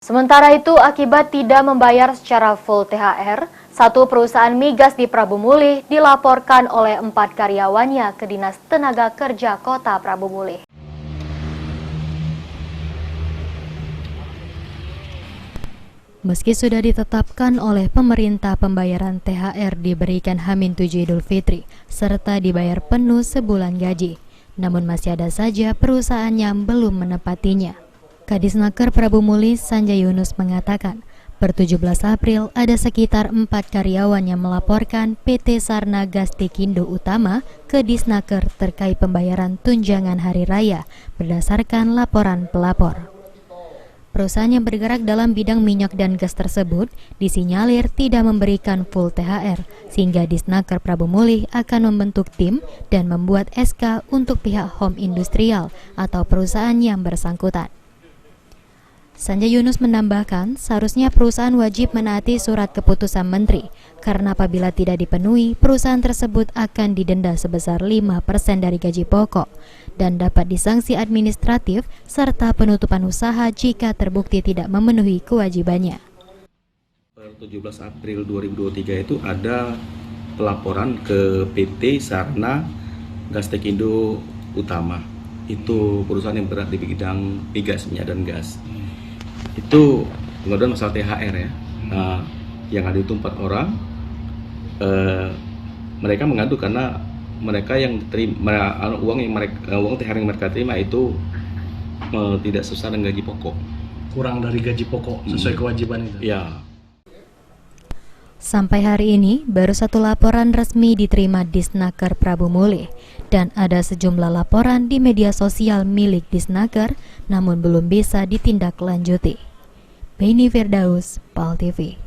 Sementara itu, akibat tidak membayar secara full THR, satu perusahaan migas di Prabu Mulih dilaporkan oleh 4 karyawannya ke Dinas Tenaga Kerja Kota Prabu Mulih. Meski sudah ditetapkan oleh pemerintah pembayaran THR diberikan H-7 Idul Fitri, serta dibayar penuh sebulan gaji, namun masih ada saja perusahaan yang belum menepatinya. Kadisnaker Prabu Mulih Sanjay Yunus mengatakan, per 17 April ada sekitar 4 karyawan yang melaporkan PT Sarna Gastikindo Utama ke Disnaker terkait pembayaran tunjangan hari raya berdasarkan laporan pelapor. Perusahaan yang bergerak dalam bidang minyak dan gas tersebut disinyalir tidak memberikan full THR, sehingga Disnaker Prabu Mulih akan membentuk tim dan membuat SK untuk pihak home industrial atau perusahaan yang bersangkutan. Sanjay Yunus menambahkan, seharusnya perusahaan wajib menaati surat keputusan menteri, karena apabila tidak dipenuhi, perusahaan tersebut akan didenda sebesar 5% dari gaji pokok dan dapat disanksi administratif serta penutupan usaha jika terbukti tidak memenuhi kewajibannya. Per 17 April 2023 itu ada pelaporan ke PT Sarna Gastikindo Utama. Itu perusahaan yang bergerak di bidang migas, minyak dan gas. Itu pengaduan masalah THR ya. Yang ada itu 4 orang. Mereka mengadu karena mereka yang terima uang THR yang mereka terima itu tidak sesuai dengan gaji pokok. Kurang dari gaji pokok sesuai kewajiban itu. Ya. Sampai hari ini, baru satu laporan resmi diterima Disnaker Prabu Mulih dan ada sejumlah laporan di media sosial milik Disnaker, namun belum bisa ditindaklanjuti. Beni Firdaus, PAL TV.